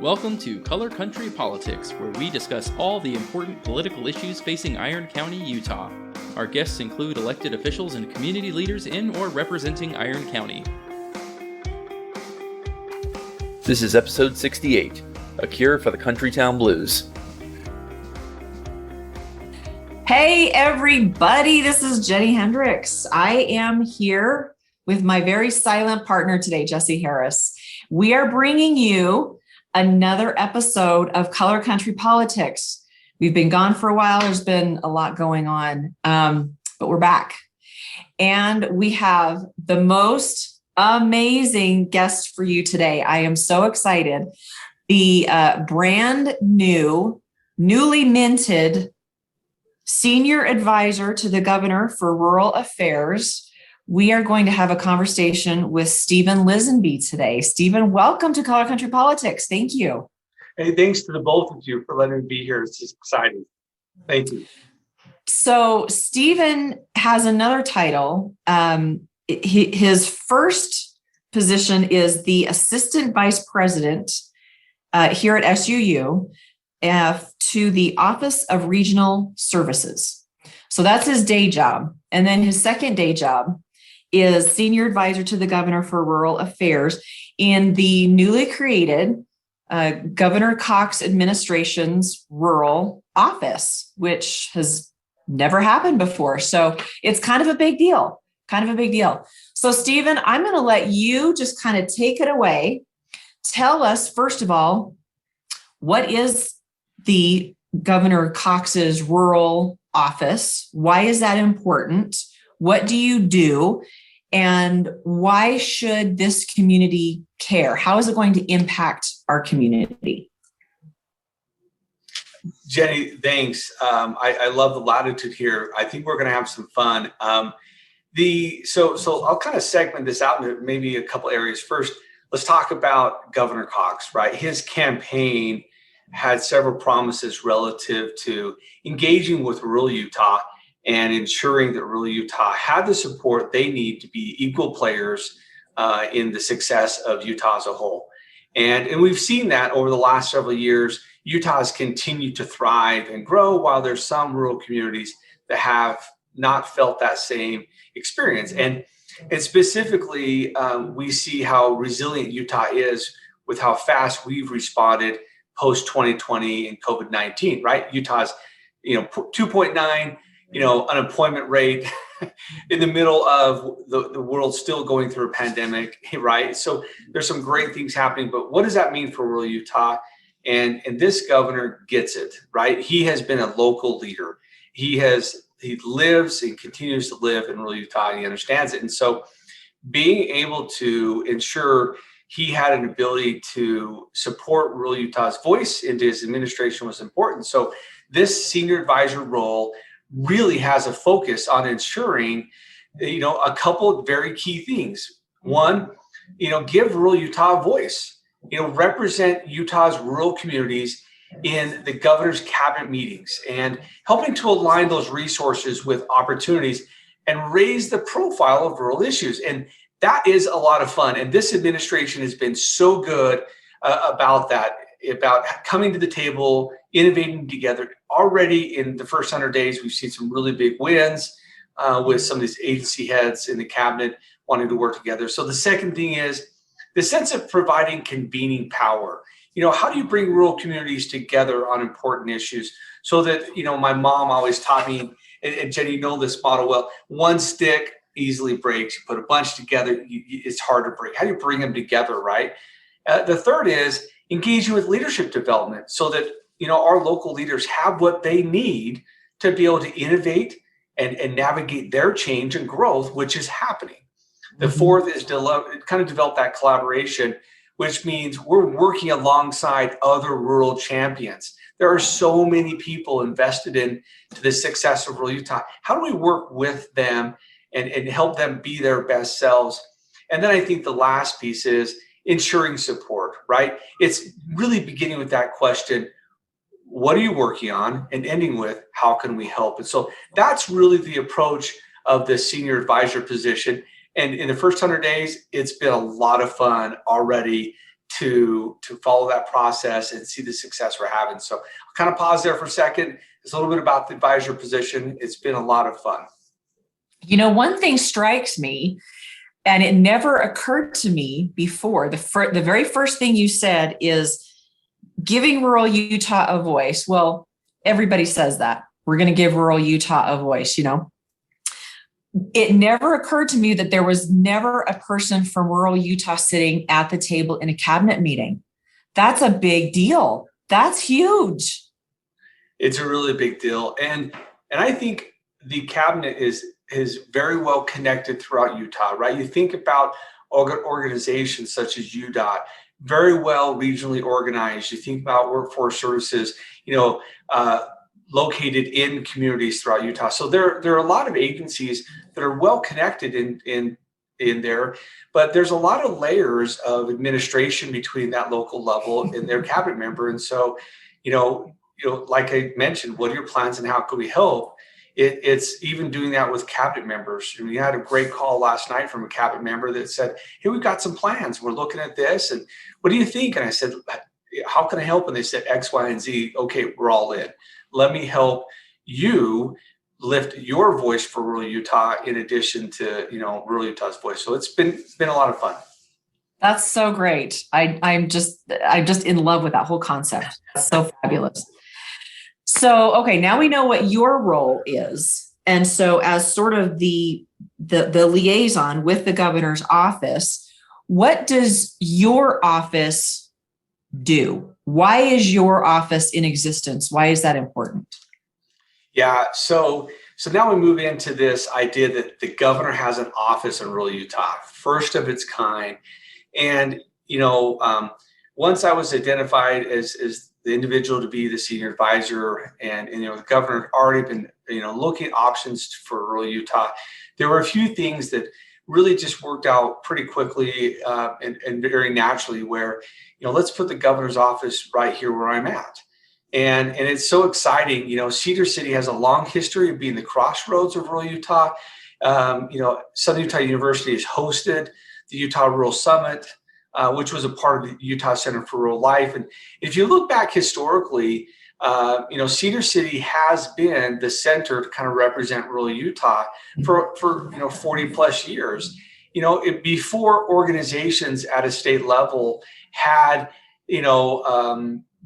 Welcome to Color Country Politics, where we discuss all the important political issues facing Iron County, Utah. Our guests include elected officials and community leaders in or representing Iron County. This is episode 68, A Cure for the Countrytown Blues. Hey everybody, this is Jennie Hendricks. I am here with my very silent partner today, Jesse Harris. We are bringing you another episode of Color Country Politics. We've been gone for a while. There's been a lot going on, but we're back. And we have the most amazing guest for you today. I am so excited. The brand new, newly minted Senior Advisor to the Governor for Rural Affairs. We are going to have a conversation with Stephen Lisonbee today. Stephen, welcome to Color Country Politics. Thank you. Hey, thanks to the both of you for letting me be here. It's just exciting. Thank you. So Stephen has another title. His first position is the Assistant Vice President here at SUU to the Office of Regional Services. So that's his day job. And then his second day job is Senior Advisor to the Governor for Rural Affairs in the newly created Governor Coxs administration's rural office, which has never happened before. So it's kind of a big deal, So Stephen, I'm going to let you just kind of take it away. Tell us, first of all, what is the Governor Coxs's rural office? Why is that important? What do you do? And why should this community care? How is it going to impact our community? Jenny, thanks. I love the latitude here. I think we're going to have some fun. So I'll kind of segment this out into maybe a couple areas. First, let's talk about Governor Coxs, right? His campaign had several promises relative to engaging with rural Utah and ensuring that rural Utah had the support they need to be equal players in the success of Utah as a whole. And we've seen that over the last several years. Utah has continued to thrive and grow, while there's some rural communities that have not felt that same experience. And specifically, we see how resilient Utah is with how fast we've responded post 2020 and COVID-19, right? Utah's, 2.9, unemployment rate in the middle of the world still going through a pandemic, right? So there's some great things happening, but what does that mean for rural Utah? And this governor gets it, right? He has been a local leader. He lives and continues to live in rural Utah, and he understands it. And so being able to ensure he had an ability to support rural Utah's voice into his administration was important. So this senior advisor role really has a focus on ensuring, a couple of very key things. One, give rural Utah a voice, represent Utah's rural communities in the governor's cabinet meetings and helping to align those resources with opportunities and raise the profile of rural issues. And that is a lot of fun. And this administration has been so good about that, about coming to the table, innovating together. Already in the first 100 days, we've seen some really big wins with some of these agency heads in the cabinet wanting to work together. So the second thing is the sense of providing convening power. How do you bring rural communities together on important issues so that, my mom always taught me, and Jenny, you know this model well, one stick easily breaks. You put a bunch together, it's hard to break. How do you bring them together, right? The third is engaging with leadership development so that, our local leaders have what they need to be able to innovate and navigate their change and growth, which is happening. The fourth is kind of develop that collaboration, which means we're working alongside other rural champions. There are so many people invested in the success of rural Utah. How do we work with them and help them be their best selves? And then I think the last piece is ensuring support, right? It's really beginning with that question, what are you working on? And ending with, how can we help? And so that's really the approach of the senior advisor position. And in the first 100 days, it's been a lot of fun already to follow that process and see the success we're having. So I'll kind of pause there for a second. It's a little bit about the advisor position. It's been a lot of fun. One thing strikes me, and it never occurred to me before. The very first thing you said is giving rural Utah a voice. Well, everybody says that. We're going to give rural Utah a voice, It never occurred to me that there was never a person from rural Utah sitting at the table in a cabinet meeting. That's a big deal. That's huge. It's a really big deal. And I think the cabinet is very well connected throughout Utah, right? You think about organizations such as UDOT, very well regionally organized. You think about workforce services, located in communities throughout Utah. So there are a lot of agencies that are well connected in there, but there's a lot of layers of administration between that local level and their cabinet member. And so, like I mentioned, what are your plans and how can we help? It's even doing that with cabinet members. We had a great call last night from a cabinet member that said, hey, we've got some plans. We're looking at this. And what do you think? And I said, how can I help? And they said X, Y, and Z. Okay, we're all in. Let me help you lift your voice for rural Utah in addition to, rural Utah's voice. So it's been a lot of fun. That's so great. I'm just in love with that whole concept. That's so fabulous. So, okay, now we know what your role is. And so as sort of the liaison with the governor's office, what does your office do? Why is your office in existence? Why is that important? Yeah, so now we move into this idea that the governor has an office in rural Utah, first of its kind. And, once I was identified as the individual to be the senior advisor and the governor had already been, looking at options for rural Utah, there were a few things that really just worked out pretty quickly and very naturally where, let's put the governor's office right here where I'm at. And it's so exciting. Cedar City has a long history of being the crossroads of rural Utah. Southern Utah University has hosted the Utah Rural Summit, which was a part of the Utah Center for Rural Life. And if you look back historically, Cedar City has been the center to kind of represent rural Utah for 40 plus years. Before organizations at a state level had,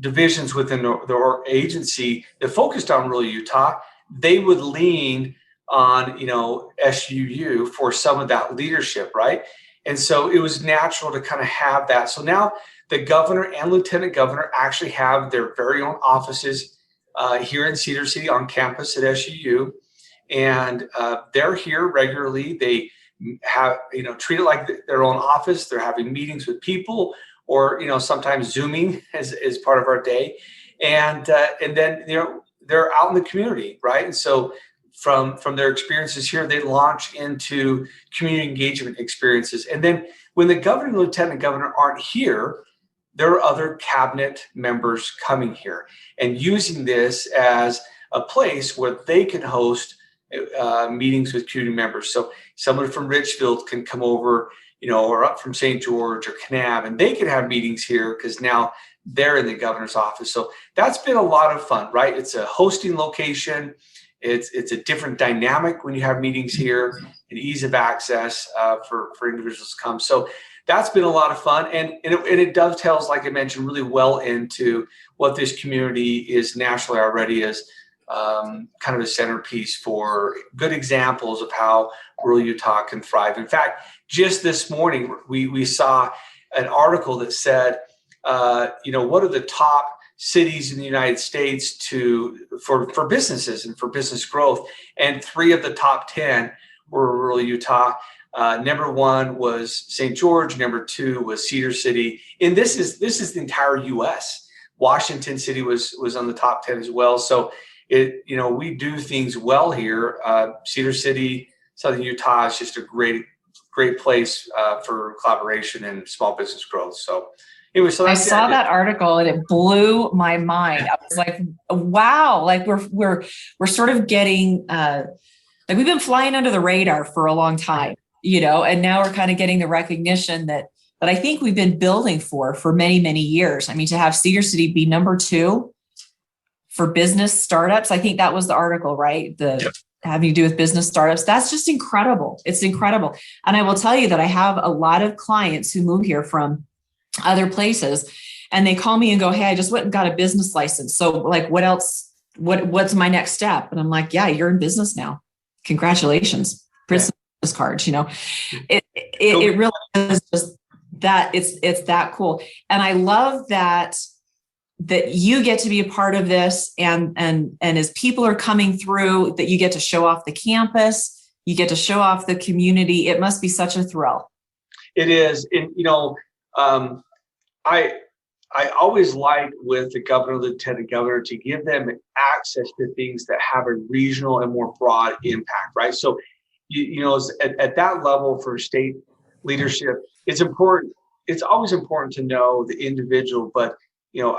divisions within the agency that focused on rural Utah, they would lean on, SUU for some of that leadership, right? And so it was natural to kind of have that. So now the governor and lieutenant governor actually have their very own offices here in Cedar City on campus at SUU. And they're here regularly. They have, treat it like their own office. They're having meetings with people or, sometimes Zooming as part of our day. And then, they're out in the community, right? And so from their experiences here, they launch into community engagement experiences. And then when the governor and lieutenant governor aren't here, there are other cabinet members coming here and using this as a place where they can host meetings with community members. So someone from Richfield can come over, or up from St. George or Kanab, and they can have meetings here because now they're in the governor's office. So that's been a lot of fun, right? It's a hosting location. It's a different dynamic when you have meetings here and ease of access for individuals to come. So that's been a lot of fun. And it dovetails, like I mentioned, really well into what this community is nationally already as kind of a centerpiece for good examples of how rural Utah can thrive. In fact, just this morning, we saw an article that said, what are the top cities in the United States for businesses and for business growth? And 3 of the top 10 were rural Utah. Number 1 was St. George. Number 2 was Cedar City. And this is the entire U.S. Washington City was on the top 10 as well. So we do things well here. Cedar City, Southern Utah is just a great place for collaboration and small business growth. So anyway, so I saw that article and it blew my mind. I was like, wow, like we're sort of getting like we've been flying under the radar for a long time, and now we're kind of getting the recognition that that I think we've been building for many, many years. I mean, to have Cedar City be number 2 for business startups, I think that was the article, right? Yep. Having to do with business startups. That's just incredible. It's incredible. And I will tell you that I have a lot of clients who move here from other places, and they call me and go, hey, I just went and got a business license. So like, what else? What's my next step? And I'm like, yeah, you're in business now. Congratulations. Business cards, it really is just that it's that cool. And I love that you get to be a part of this, and as people are coming through, that you get to show off the campus, you get to show off the community. It must be such a thrill. It is. And, I always like with the governor, lieutenant governor, to give them access to things that have a regional and more broad impact, right? So, at that level for state leadership, it's important. It's always important to know the individual, but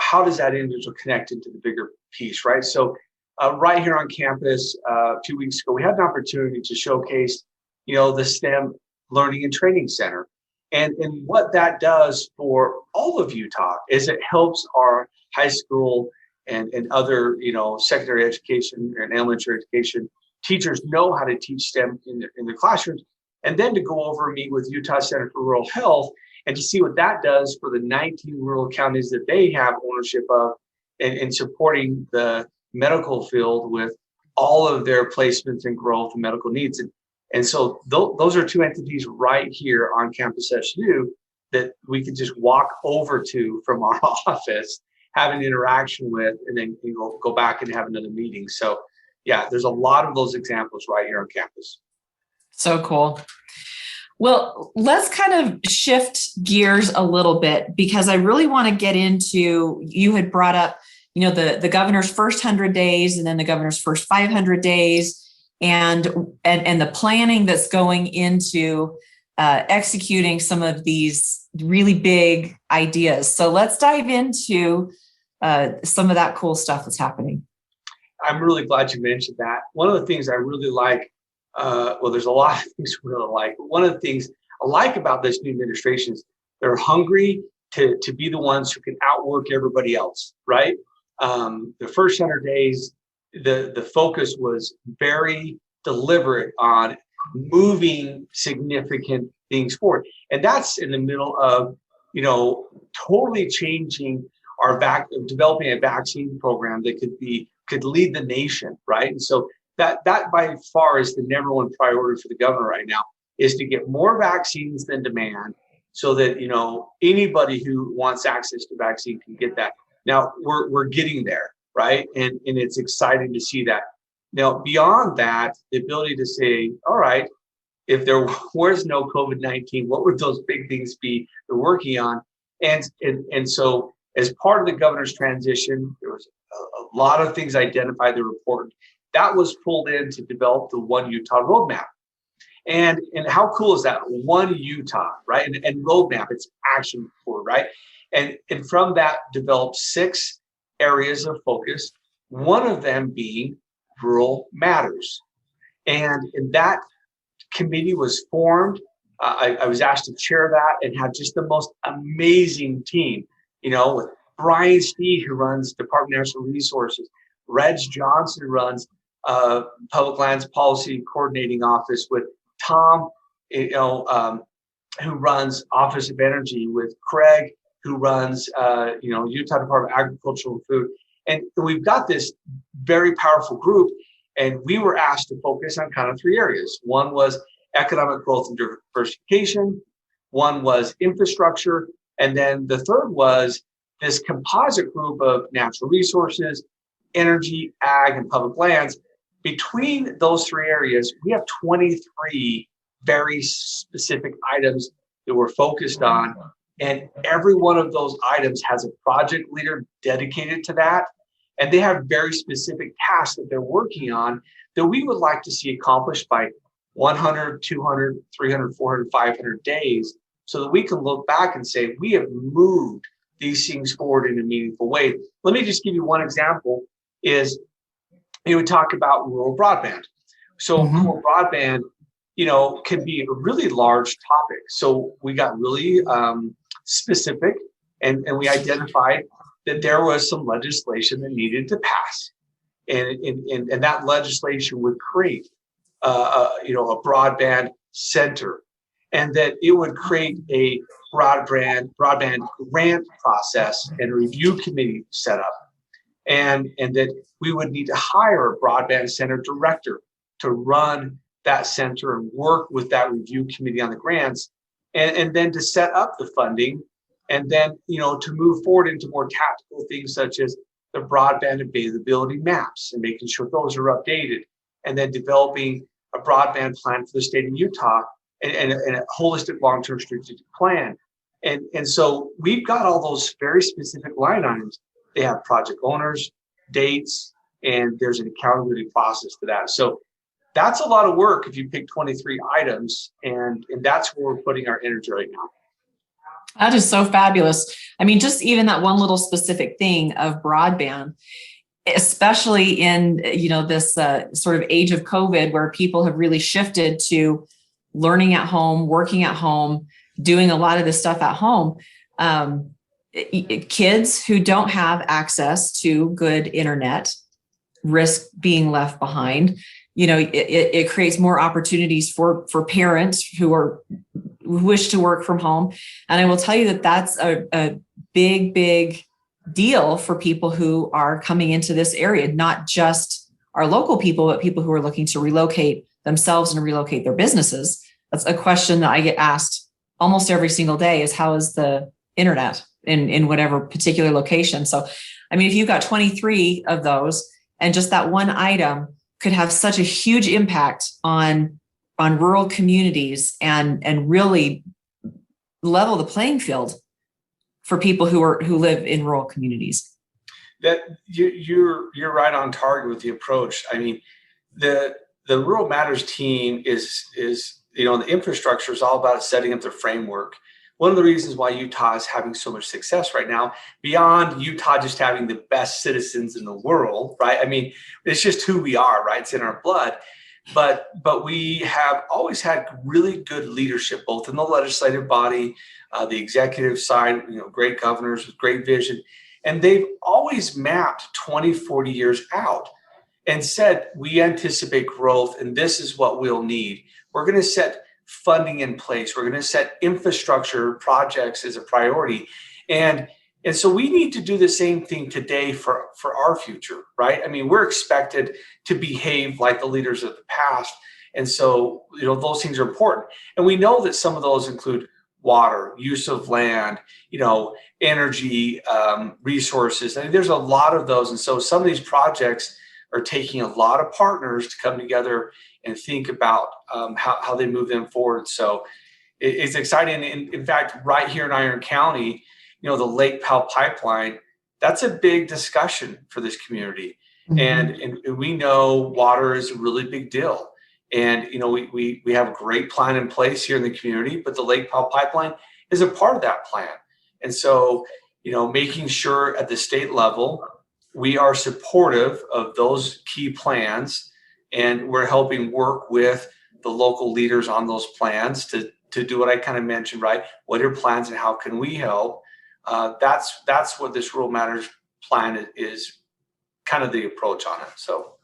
how does that individual connect into the bigger piece, right? So, right here on campus, 2 weeks ago, we had an opportunity to showcase, the STEM Learning and Training Center. And what that does for all of Utah is it helps our high school and other, secondary education and elementary education teachers know how to teach STEM in their classrooms, and then to go over and meet with Utah Center for Rural Health and to see what that does for the 19 rural counties that they have ownership of, and supporting the medical field with all of their placements and growth and medical needs. And so those are 2 entities right here on campus SU that we can just walk over to from our office, have an interaction with, and then go back and have another meeting. So yeah, there's a lot of those examples right here on campus. So cool. Well, let's kind of shift gears a little bit, because I really want to get into, you had brought up, the governor's first 100 days and then the governor's first 500 days. And the planning that's going into executing some of these really big ideas. So let's dive into some of that cool stuff that's happening. I'm really glad you mentioned that. One of the things I really like, there's a lot of things I really like, but one of the things I like about this new administration is they're hungry to be the ones who can outwork everybody else, right? The first 100 days, the focus was very deliberate on moving significant things forward. And that's in the middle of, totally changing developing a vaccine program that could lead the nation, right? And so that by far is the number one priority for the governor right now, is to get more vaccines than demand, so that, anybody who wants access to vaccine can get that. Now we're getting there. Right. And it's exciting to see that. Now, beyond that, the ability to say, all right, if there was no COVID-19, what would those big things be they're working on? And so as part of the governor's transition, there was a lot of things identified that were important. That was pulled in to develop the One Utah roadmap. And how cool is that? One Utah, right? And roadmap, it's action forward, right? And from that developed 6 areas of focus, one of them being rural matters. And that committee was formed. I was asked to chair that and have just the most amazing team, with Brian Steed, who runs Department of Natural Resources, Reg Johnson, who runs Public Lands Policy Coordinating Office, with Tom, who runs Office of Energy, with Craig, who runs, Utah Department of Agriculture and Food. And we've got this very powerful group, and we were asked to focus on kind of 3 areas. One was economic growth and diversification. One was infrastructure. And then the third was this composite group of natural resources, energy, ag, and public lands. Between those 3 areas, we have 23 very specific items that we're focused on. And every one of those items has a project leader dedicated to that. And they have very specific tasks that they're working on that we would like to see accomplished by 100, 200, 300, 400, 500 days, so that we can look back and say, we have moved these things forward in a meaningful way. Let me just give you one example is, we talk about rural broadband. So rural broadband, can be a really large topic. So we got really specific, and we identified that there was some legislation that needed to pass. And that legislation would create, a broadband center, and that it would create a broadband grant process and review committee set up, and that we would need to hire a broadband center director to run that center and work with that review committee on the grants, and then to set up the funding, and then to move forward into more tactical things such as the broadband availability maps and making sure those are updated, and then developing a broadband plan for the state of Utah, and a holistic long-term strategic plan. And so we've got all those very specific line items. They have project owners, dates, and there's an accountability process for that. So that's a lot of work if you pick 23 items, and that's where we're putting our energy right now. That is so fabulous. I mean, just even that one little specific thing of broadband, especially in, this sort of age of COVID, where people have really shifted to learning at home, working at home, doing a lot of this stuff at home. Kids who don't have access to good internet risk being left behind. It creates more opportunities for parents who wish to work from home. And I will tell you that that's a big, big deal for people who are coming into this area, not just our local people, but people who are looking to relocate themselves and relocate their businesses. That's a question that I get asked almost every single day, is how is the internet in whatever particular location? So, I mean, if you've got 23 of those, and just that one item could have such a huge impact on rural communities and really level the playing field for people who live in rural communities. That you're right on target with the approach. I mean, the Rural Matters team is the infrastructure is all about setting up the framework. One of the reasons why Utah is having so much success right now, beyond Utah just having the best citizens in the world, right? I mean, it's just who we are, right? It's in our blood. But we have always had really good leadership, both in the legislative body, the executive side, great governors with great vision. And they've always mapped 20, 40 years out and said, we anticipate growth and this is what we'll need. We're going to set funding in place. We're going to set infrastructure projects as a priority. And so we need to do the same thing today for our future, right? I mean, we're expected to behave like the leaders of the past. And so, those things are important. And we know that some of those include water, use of land, energy, resources. I mean, there's a lot of those. And so some of these projects are taking a lot of partners to come together and think about how they move them forward. So it's exciting. In fact, right here in Iron County, the Lake Powell pipeline, that's a big discussion for this community. Mm-hmm. And we know water is a really big deal. And, we have a great plan in place here in the community, but the Lake Powell pipeline is a part of that plan. And so, making sure at the state level, we are supportive of those key plans, and we're helping work with the local leaders on those plans to do what I kind of mentioned, right? What are plans and how can we help? That's what this Rural Matters plan is, kind of the approach on it. So,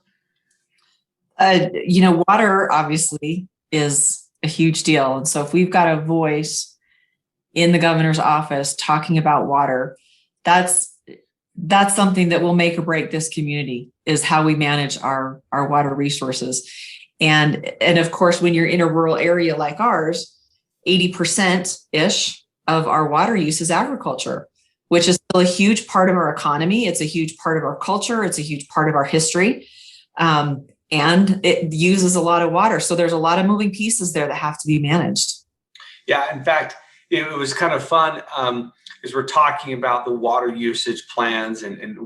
water obviously is a huge deal. And so if we've got a voice in the governor's office talking about water, that's something that will make or break this community, is how we manage our water resources. And of course, when you're in a rural area like ours, 80%-ish of our water use is agriculture, which is still a huge part of our economy. It's a huge part of our culture. It's a huge part of our history. And it uses a lot of water. So there's a lot of moving pieces there that have to be managed. Yeah, in fact, it was kind of fun as we're talking about the water usage plans and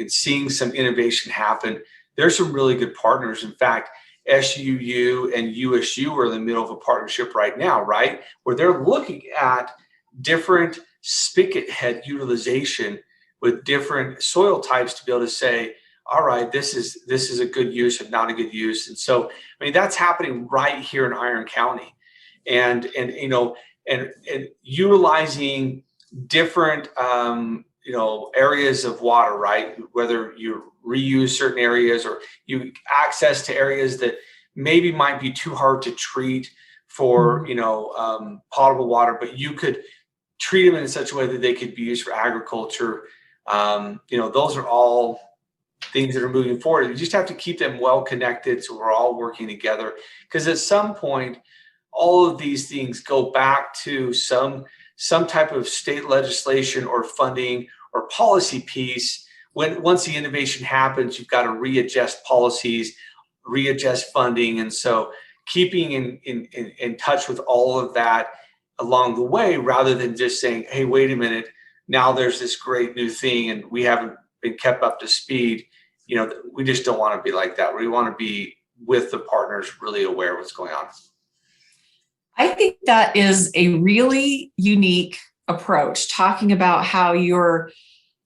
seeing some innovation happen. There's some really good partners. In fact, SUU and USU are in the middle of a partnership right now, right? Where they're looking at different spigot head utilization with different soil types to be able to say, all right, this is a good use and not a good use. And so, I mean, that's happening right here in Iron County, and utilizing different areas of water, right? Whether you reuse certain areas or you access to areas that maybe might be too hard to treat for potable water, but you could treat them in such a way that they could be used for agriculture. Those are all things that are moving forward. You just have to keep them well connected so we're all working together, because at some point all of these things go back to some type of state legislation or funding or policy piece. Once the innovation happens, you've got to readjust policies, readjust funding. And so keeping in touch with all of that along the way, rather than just saying, hey, wait a minute, now there's this great new thing and we haven't been kept up to speed. We just don't want to be like that. We want to be with the partners, really aware of what's going on. I think that is a really unique approach, talking about how you're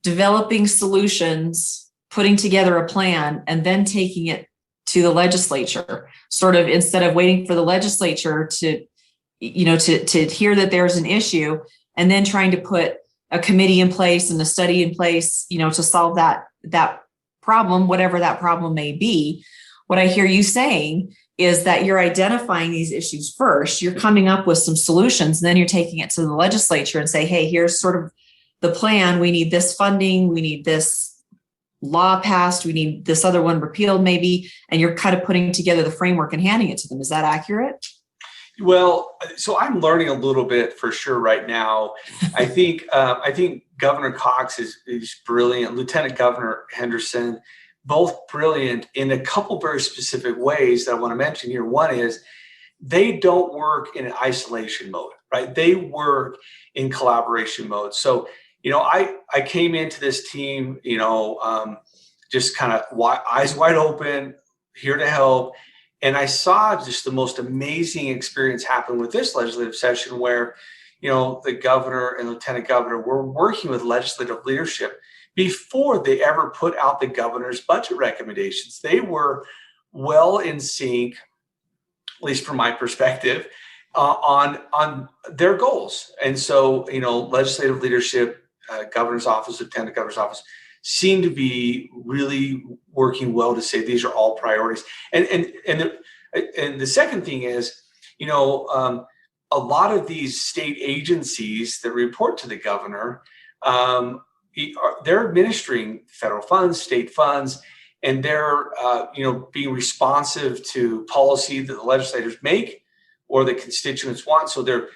developing solutions, putting together a plan, and then taking it to the legislature, sort of, instead of waiting for the legislature to hear that there's an issue and then trying to put a committee in place and a study in place, to solve that problem, whatever that problem may be. What I hear you saying is that you're identifying these issues first, you're coming up with some solutions, and then you're taking it to the legislature and say, hey, here's sort of the plan. We need this funding. We need this law passed. We need this other one repealed maybe. And you're kind of putting together the framework and handing it to them. Is that accurate? Well, so I'm learning a little bit for sure right now. I think Governor Coxs is brilliant. Lieutenant Governor Henderson, both brilliant in a couple very specific ways that I want to mention here. One is they don't work in an isolation mode, right? They work in collaboration mode. So, I came into this team, just kind of eyes wide open, here to help. And I saw just the most amazing experience happen with this legislative session where, the governor and lieutenant governor were working with legislative leadership before they ever put out the governor's budget recommendations. They were well in sync, at least from my perspective, on their goals. And so, legislative leadership, governor's office, lieutenant governor's office, seem to be really working well to say these are all priorities. And the second thing is, a lot of these state agencies that report to the governor, they're administering federal funds, state funds, and they're being responsive to policy that the legislators make or the constituents want. So they're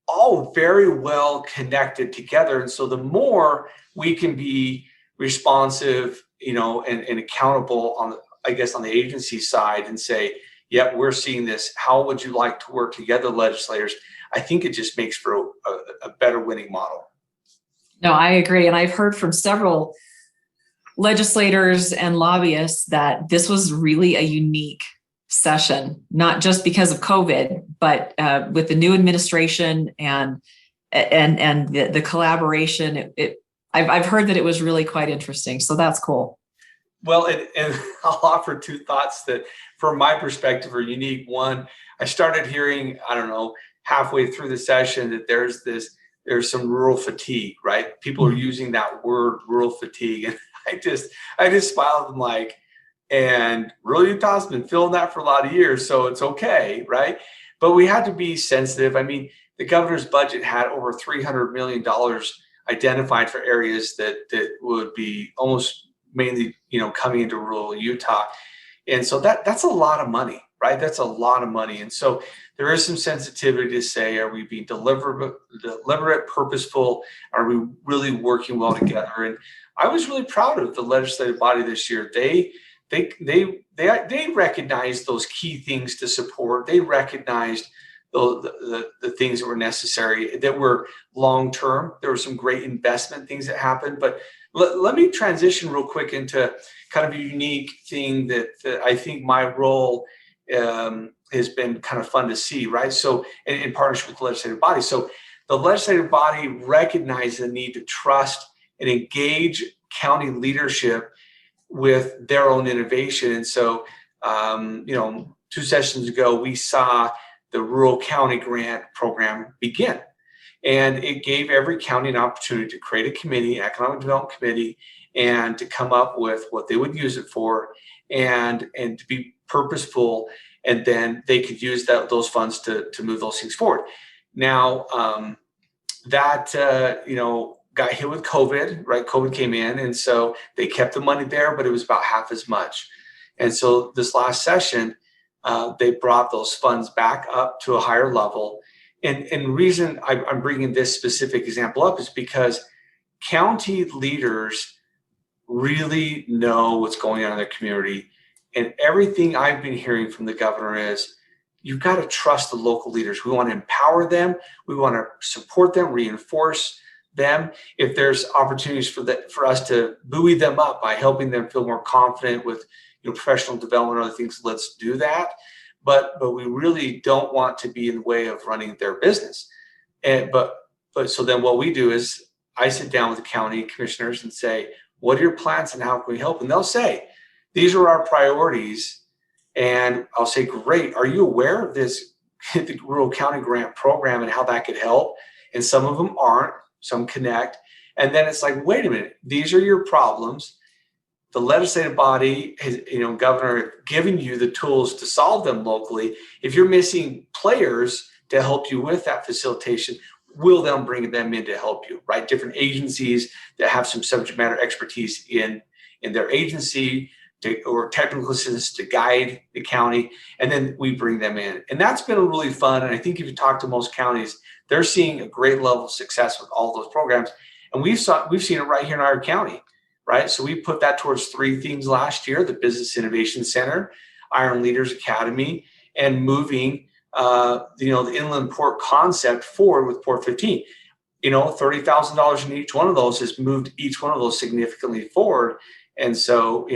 all very well connected together. And so the more we can be responsive, and accountable on the agency side and say, yep, we're seeing this. How would you like to work together, legislators? I think it just makes for a better winning model. No, I agree. And I've heard from several legislators and lobbyists that this was really a unique session, not just because of COVID, but with the new administration and the collaboration. I've heard that it was really quite interesting. So that's cool. Well, and I'll offer two thoughts that from my perspective are unique. One, I started hearing, halfway through the session that there's some rural fatigue, right? People are using that word, rural fatigue. And I just smiled and and rural Utah's been feeling that for a lot of years, so it's okay, right? But we had to be sensitive. I mean, the governor's budget had over $300 million identified for areas that would be almost mainly, coming into rural Utah. And so that's a lot of money, right? That's a lot of money. And so there is some sensitivity to say, are we being deliberate, purposeful? Are we really working well together? And I was really proud of the legislative body this year. They recognized those key things to support. They recognized the things that were necessary, that were long-term. There were some great investment things that happened. But let me transition real quick into kind of a unique thing that I think my role has been kind of fun to see, right? So in partnership with the legislative body. So the legislative body recognized the need to trust and engage county leadership with their own innovation. And so, 2 sessions ago, we saw the Rural County Grant Program begin. And it gave every county an opportunity to create a committee, an economic development committee, and to come up with what they would use it for, and to be purposeful. And then they could use those funds to move those things forward. Now, that got hit with COVID, right? COVID came in, and so they kept the money there, but it was about half as much. And so this last session, they brought those funds back up to a higher level. And the reason I'm bringing this specific example up is because county leaders really know what's going on in their community. And everything I've been hearing from the governor is, you've got to trust the local leaders. We want to empower them. We want to support them, reinforce them. If there's opportunities for us to buoy them up by helping them feel more confident with professional development and other things, let's do that. But we really don't want to be in the way of running their business. But so then what we do is I sit down with the county commissioners and say, what are your plans and how can we help? And they'll say, these are our priorities. And I'll say, great. Are you aware of this the Rural County Grant Program and how that could help? And some of them aren't, some connect. And then it's like, wait a minute, these are your problems. The legislative body has, governor, given you the tools to solve them locally. If you're missing players to help you with that facilitation, we'll then bring them in to help you, right? Different agencies that have some subject matter expertise in their agency or technical assistance to guide the county, and then we bring them in. And that's been really fun. And I think if you talk to most counties, they're seeing a great level of success with all those programs. And we've seen it right here in our county. Right. So we put that towards 3 things last year: the Business Innovation Center, Iron Leaders Academy, and moving, the inland port concept forward with Port 15. $30,000 in each one of those has moved each one of those significantly forward. And so,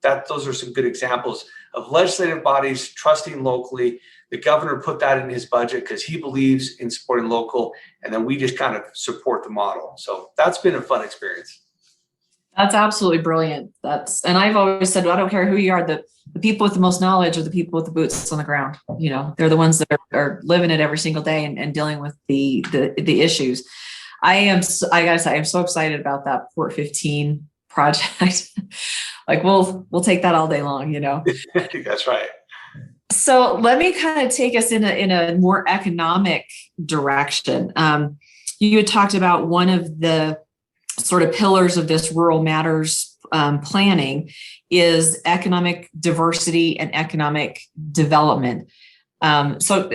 those are some good examples of legislative bodies trusting locally. The governor put that in his budget because he believes in supporting local, and then we just kind of support the model. So that's been a fun experience. That's absolutely brilliant. And I've always said, I don't care who you are, the people with the most knowledge are the people with the boots on the ground. They're the ones that are living it every single day and dealing with the issues. I gotta say, I'm so excited about that Port 15 project. Like we'll take that all day long, That's right. So let me kind of take us in a more economic direction. You had talked about one of the sort of pillars of this Rural Matters planning is economic diversity and economic development. So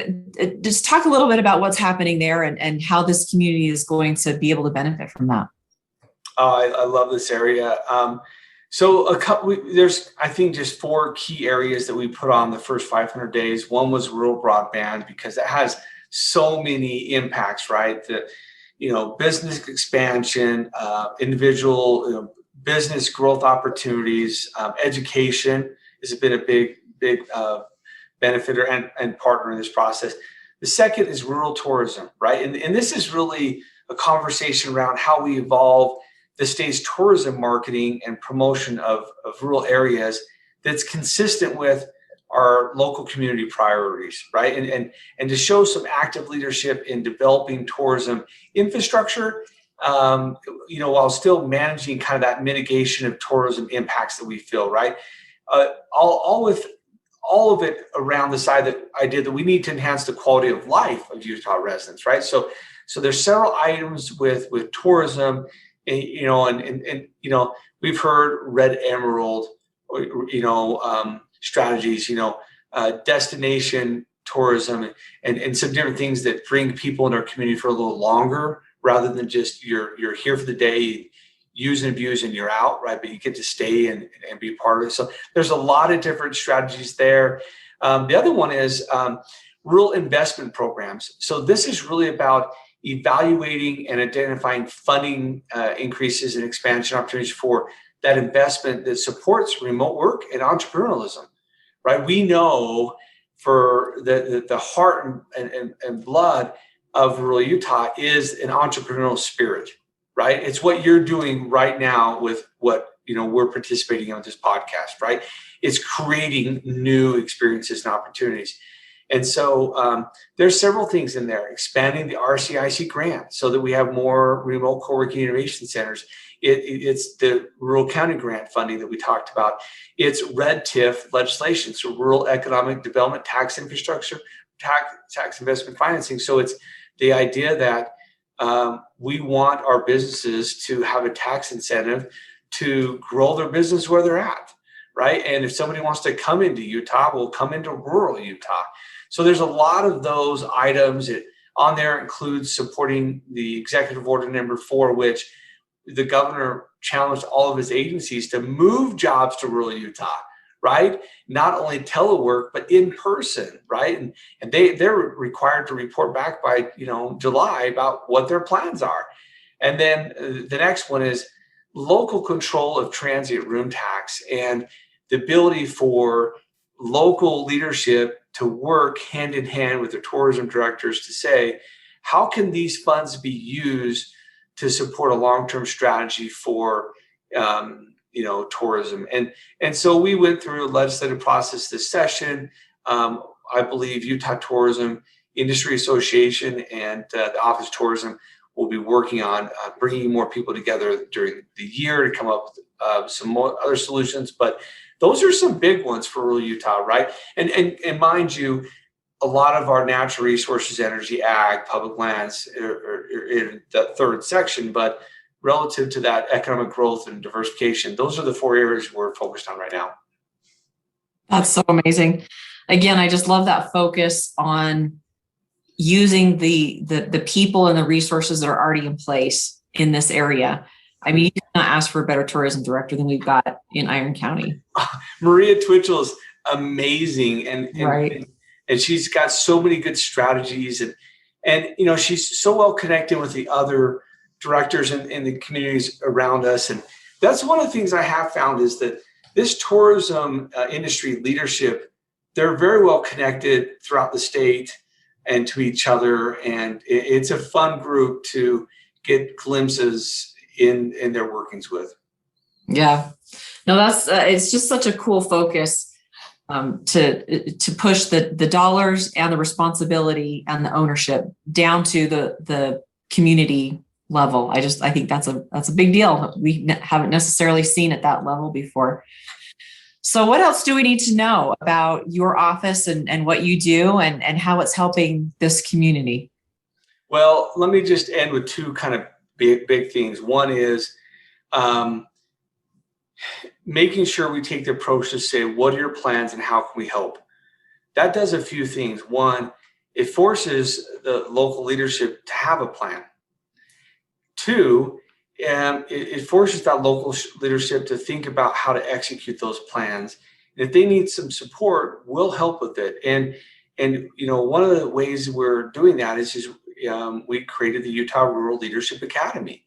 just talk a little bit about what's happening there and how this community is going to be able to benefit from that. I love this area. So there's, I think, just 4 key areas that we put on the first 500 days. One was rural broadband, because it has so many impacts, right? Business expansion, individual business growth opportunities, education has been a big benefiter and partner in this process. The second is rural tourism, right? And this is really a conversation around how we evolve the state's tourism marketing and promotion of rural areas that's consistent with our local community priorities, right? And to show some active leadership in developing tourism infrastructure, while still managing kind of that mitigation of tourism impacts that we feel, right? All of it around the side that I did that we need to enhance the quality of life of Utah residents, right? So there's several items with tourism, and we've heard Red Emerald, strategies, destination tourism and some different things that bring people in our community for a little longer, rather than just you're here for the day, use and abuse and you're out, right? But you get to stay and be part of it. So there's a lot of different strategies there. The other one is rural investment programs. So this is really about evaluating and identifying funding increases and expansion opportunities for that investment that supports remote work and entrepreneurialism, right? We know for the heart and blood of rural Utah is an entrepreneurial spirit, right? It's what you're doing right now with what we're participating on this podcast, right? It's creating new experiences and opportunities. And so there's several things in there. Expanding the RCIC grant so that we have more remote co-working innovation centers. It's the rural county grant funding that we talked about. It's red TIF legislation, so rural economic development tax infrastructure, tax investment financing. So it's the idea that we want our businesses to have a tax incentive to grow their business where they're at, right? And if somebody wants to come into Utah, we'll come into rural Utah. So there's a lot of those items. On there includes supporting the executive order number 4, which the governor challenged all of his agencies to move jobs to rural Utah, right? Not only telework, but in person, right? And they're required to report back by July about what their plans are. And then the next one is local control of transient room tax and the ability for local leadership to work hand in hand with the tourism directors to say, how can these funds be used to support a long-term strategy for tourism? And so we went through a legislative process this session. I believe Utah Tourism Industry Association and the Office of Tourism will be working on bringing more people together during the year to come up with some more other solutions. But those are some big ones for rural Utah, right? And mind you, a lot of our natural resources, energy, ag, public lands are in the third section, but relative to that economic growth and diversification, those are the 4 areas we're focused on right now. That's so amazing. Again, I just love that focus on using the people and the resources that are already in place in this area. I mean, you cannot ask for a better tourism director than we've got in Iron County. Maria Twitchell is amazing, and right. And she's got so many good strategies, and she's so well connected with the other directors in the communities around us. And that's one of the things I have found is that this tourism industry leadership, they're very well connected throughout the state and to each other, and it's a fun group to get glimpses in their workings with. Yeah, no, that's it's just such a cool focus to push the dollars and the responsibility and the ownership down to the community level. I think that's a big deal. We haven't necessarily seen at that level before. So what else do we need to know about your office and what you do and how it's helping this community? Well, let me just end with 2 kind of big things. One is making sure we take the approach to say, what are your plans and how can we help? That does a few things. One, it forces the local leadership to have a plan. 2, it forces that local leadership to think about how to execute those plans. And if they need some support, we'll help with it. And one of the ways we're doing that is we created the Utah Rural Leadership Academy.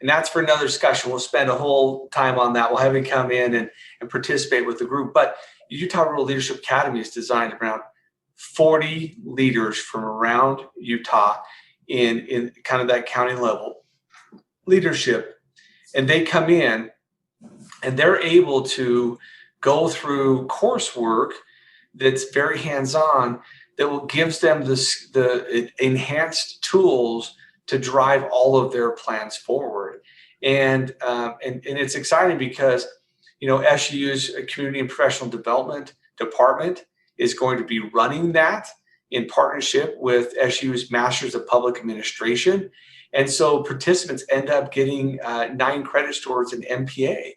And that's for another discussion. We'll spend a whole time on that. We'll have you come in and participate with the group. But the Utah Rural Leadership Academy is designed around 40 leaders from around Utah in kind of that county level leadership. And they come in and they're able to go through coursework that's very hands-on that gives them the enhanced tools to drive all of their plans forward. And it's exciting because, SU's Community and Professional Development Department is going to be running that in partnership with SU's Masters of Public Administration. And so participants end up getting 9 credits towards an MPA.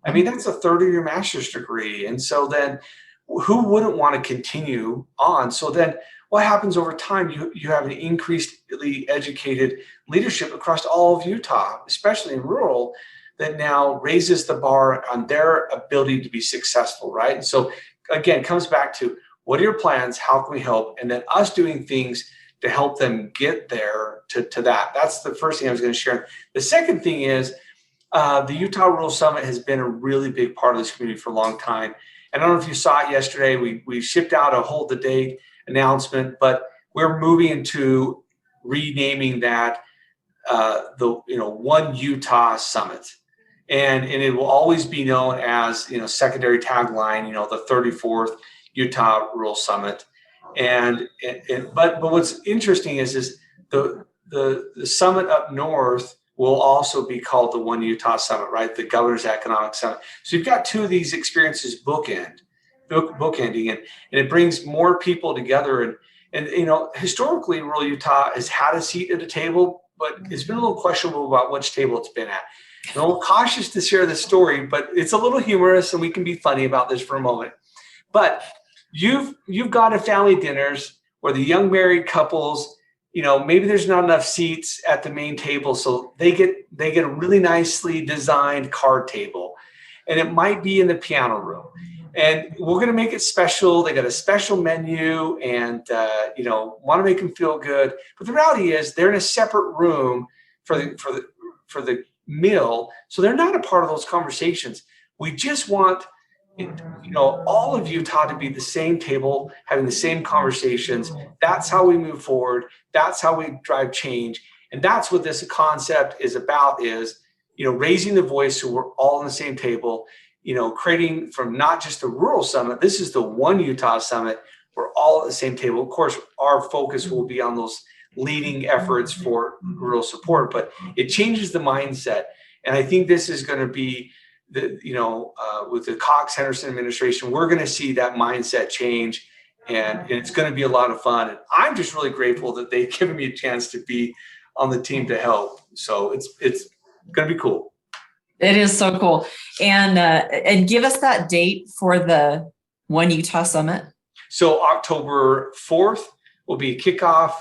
I mean, that's a third of your master's degree. And so then who wouldn't want to continue on? So then what happens over time? You have an increasingly educated leadership across all of Utah, especially in rural, that now raises the bar on their ability to be successful, right? And so again, it comes back to what are your plans? How can we help? And then us doing things to help them get there to that. That's the first thing I was going to share. The second thing is the Utah Rural Summit has been a really big part of this community for a long time. And I don't know if you saw it yesterday. We shipped out a hold the date announcement, but we're moving into renaming that the One Utah Summit. and it will always be known as, secondary tagline, the 34th Utah Rural Summit. But what's interesting is the summit up north will also be called the One Utah Summit, right? The Governor's Economic Summit. So you've got two of these experiences bookending, and it brings more people together. And historically, rural Utah has had a seat at a table, but it's been a little questionable about which table it's been at. I'm a little cautious to share this story, but it's a little humorous, and we can be funny about this for a moment. But you've got a family dinners where the young married couples, maybe there's not enough seats at the main table, so they get a really nicely designed card table, and it might be in the piano room. And we're going to make it special. They got a special menu, and want to make them feel good. But the reality is, they're in a separate room for the meal, so they're not a part of those conversations. We just want all of Utah to be the same table, having the same conversations. That's how we move forward. That's how we drive change, and that's what this concept is about. Is raising the voice so we're all on the same table. Creating from not just the rural summit. This is the One Utah Summit. We're all at the same table. Of course, our focus will be on those leading efforts for rural support, but it changes the mindset. And I think this is going to be with the Coxs Henderson administration, we're going to see that mindset change, and it's going to be a lot of fun. And I'm just really grateful that they've given me a chance to be on the team to help. So it's going to be cool. It is so cool. And give us that date for the One Utah Summit. So October 4th will be a kickoff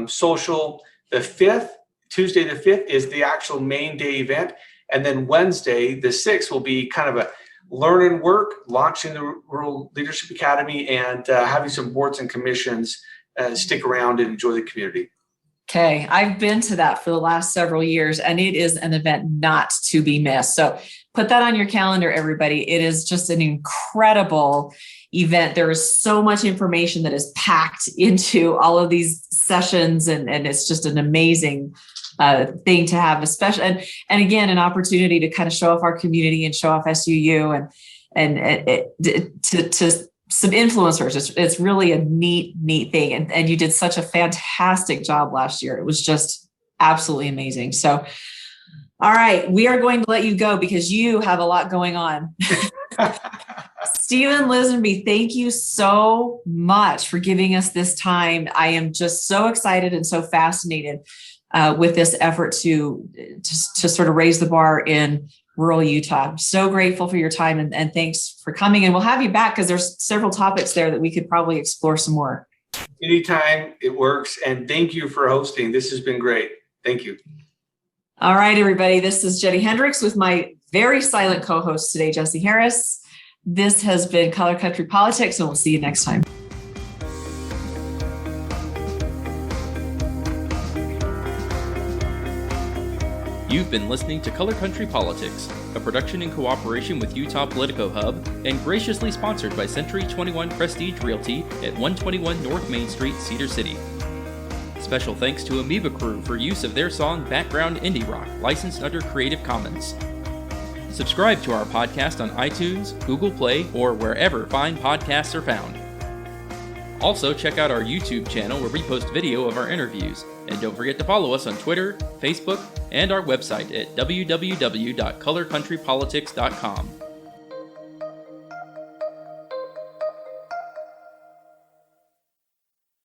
social. The 5th, Tuesday the 5th, is the actual main day event. And then Wednesday, the 6th, will be kind of a learn and work, launching the Rural Leadership Academy, and having some boards and commissions stick around and enjoy the community. Okay. I've been to that for the last several years, and it is an event not to be missed. So put that on your calendar, everybody. It is just an incredible event. There is so much information that is packed into all of these sessions, and it's just an amazing thing to have, especially, and again, an opportunity to kind of show off our community and show off SUU and to some influencers. It's really a neat thing. And you did such a fantastic job last year. It was just absolutely amazing. So, all right, we are going to let you go because you have a lot going on. Stephen Lisonbee, thank you so much for giving us this time. I am just so excited and so fascinated with this effort to sort of raise the bar in rural Utah. I'm so grateful for your time, and thanks for coming. And we'll have you back because there's several topics there that we could probably explore some more. Anytime, it works. And thank you for hosting. This has been great. Thank you. All right, everybody. This is Jennie Hendricks with my very silent co-host today, Jesse Harris. This has been Color Country Politics, and we'll see you next time. You've been listening to Color Country Politics, a production in cooperation with Utah Politico Hub and graciously sponsored by Century 21 Prestige Realty at 121 North Main Street, Cedar City. Special thanks to Amoeba Crew for use of their song Background Indie Rock, licensed under Creative Commons. Subscribe to our podcast on iTunes, Google Play, or wherever fine podcasts are found. Also, check out our YouTube channel where we post video of our interviews. And don't forget to follow us on Twitter, Facebook, and our website at www.colorcountrypolitics.com.